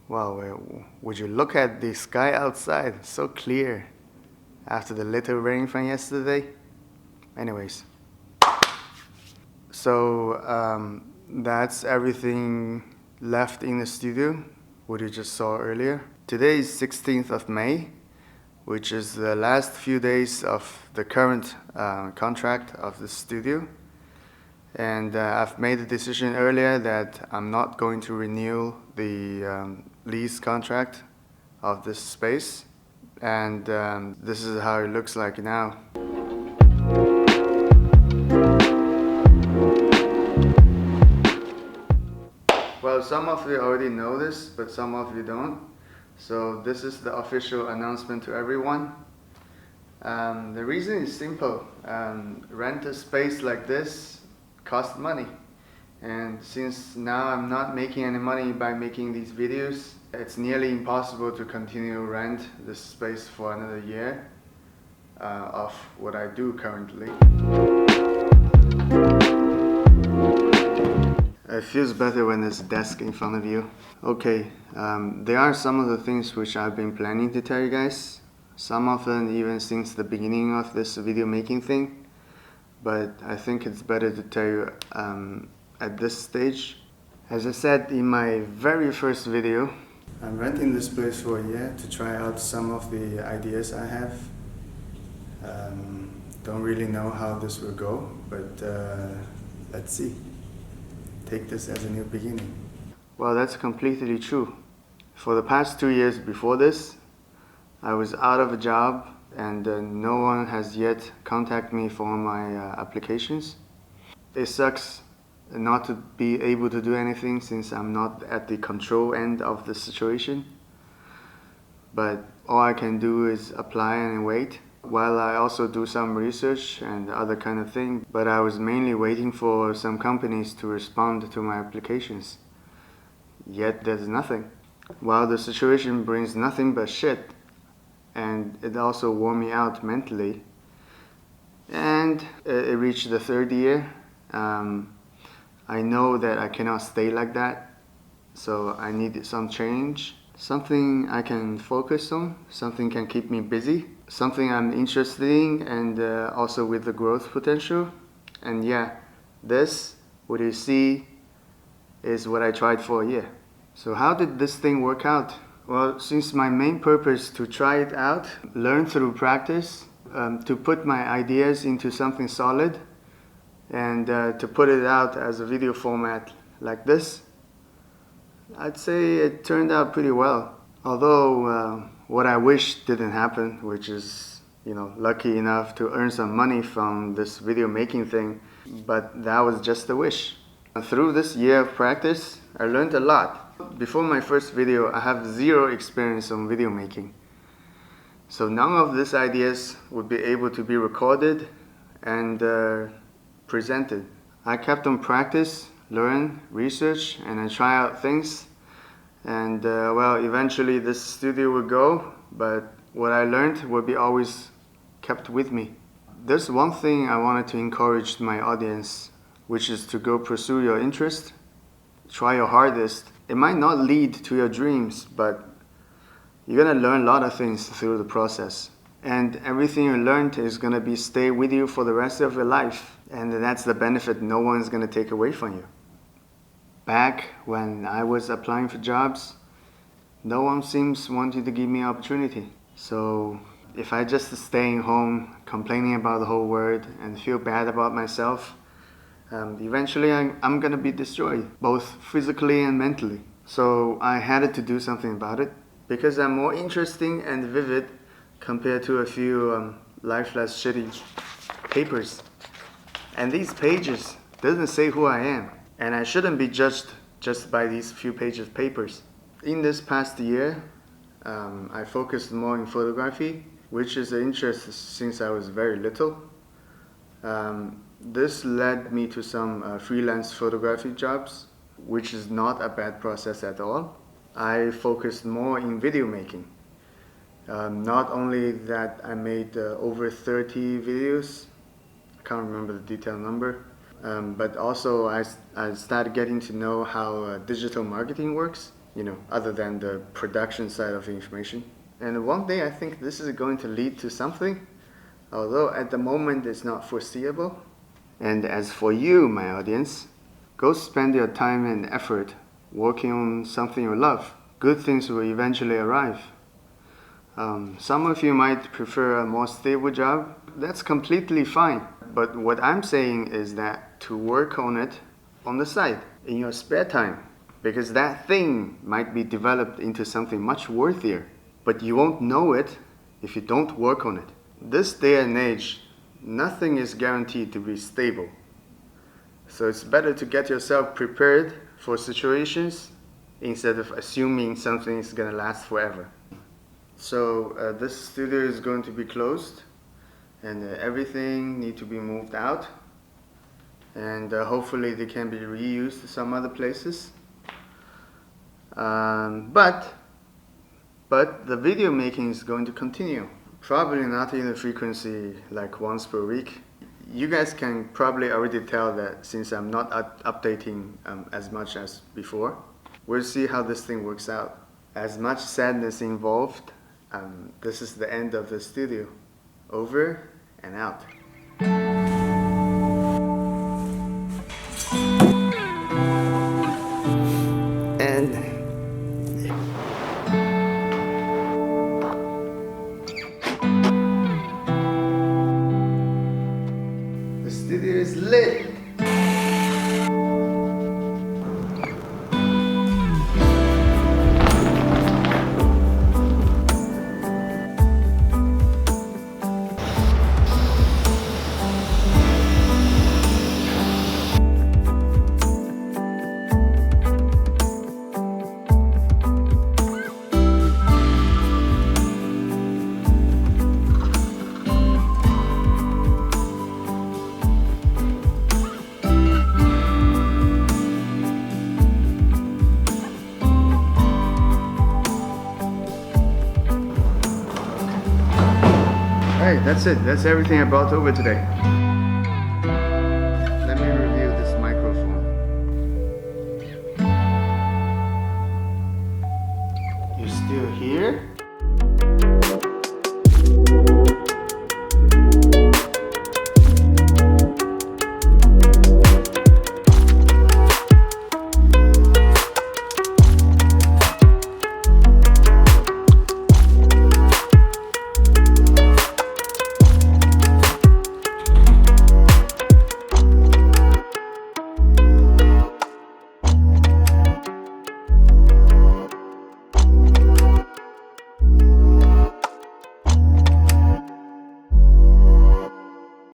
Wow, would you look at the sky outside? So clear after the little rain from yesterday. Anyways, so that's everything left in the studio, what you just saw earlier. Today is 16th of May, which is the last few days of the current contract of the studio. And I've made a decision earlier that I'm not going to renew the lease contract of this space. And this is how it looks like now. Well, some of you already know this, but some of you don't. So this is the official announcement to everyone. The reason is simple. Rent a space like this costs money. And since now I'm not making any money by making these videos, it's nearly impossible to continue rent this space for another year of what I do currently. It feels better when there's a desk in front of you. Okay, there are some of the things which I've been planning to tell you guys. Some of them even since the beginning of this video making thing. But I think it's better to tell you at this stage. As I said in my very first video, I'm renting this place for a year to try out some of the ideas I have. Don't really know how this will go, but let's see. Take this as a new beginning. Well, that's completely true. For the past 2 years before this, I was out of a job and no one has yet contacted me for my applications. It sucks not to be able to do anything since I'm not at the control end of the situation. But all I can do is apply and wait, while I also do some research and other kind of thing. But I was mainly waiting for some companies to respond to my applications. Yet there's nothing. While the situation brings nothing but shit, and it also wore me out mentally. And it reached the 3rd year. I know that I cannot stay like that, so I need some change. Something I can focus on, something can keep me busy, something I'm interested in, and also with the growth potential. And yeah, this, what you see, is what I tried for a year. So how did this thing work out? Well, since my main purpose to try it out, learn through practice, to put my ideas into something solid, and to put it out as a video format like this, I'd say it turned out pretty well. Although what I wish didn't happen, which is, lucky enough to earn some money from this video making thing, but that was just a wish. Through this year of practice, I learned a lot. Before my first video, I have 0 experience on video making. So none of these ideas would be able to be recorded and presented. I kept on practice, learn, research, and I try out things. And well, eventually this studio will go, but what I learned will be always kept with me. There's one thing I wanted to encourage my audience, which is to go pursue your interest, try your hardest. It might not lead to your dreams, but you're gonna learn a lot of things through the process. And everything you learned is gonna stay with you for the rest of your life. And that's the benefit no one's gonna take away from you. Back when I was applying for jobs, no one seems wanting to give me opportunity. So if I just staying home, complaining about the whole world and feel bad about myself, eventually I'm gonna be destroyed, both physically and mentally. So I had to do something about it, because I'm more interesting and vivid compared to a few lifeless shitty papers. And these pages doesn't say who I am, and I shouldn't be judged just by these few pages of papers. In this past year, I focused more in photography, which is an interest since I was very little. This led me to some freelance photography jobs, which is not a bad process at all. I focused more in video making. Not only that, I made over 30 videos. I can't remember the detailed number. But also I started getting to know how digital marketing works. other than the production side of the information. And one day I think this is going to lead to something, although at the moment it's not foreseeable. And as for you, my audience, go spend your time and effort working on something you love. Good things will eventually arrive. Some of you might prefer a more stable job. That's completely fine. But what I'm saying is that to work on it on the side, in your spare time, because that thing might be developed into something much worthier, but you won't know it if you don't work on it. This day and age, nothing is guaranteed to be stable. So it's better to get yourself prepared for situations instead of assuming something is going to last forever. So this studio is going to be closed, and everything needs to be moved out, and hopefully they can be reused some other places. But the video making is going to continue. Probably not in the frequency like once per week. You guys can probably already tell that since I'm not updating as much as before. We'll see how this thing works out. As much sadness involved, this is the end of the studio. Over and out. And the studio is lit. Alright, that's it. That's everything I brought over today. Let me review this microphone. You're still here?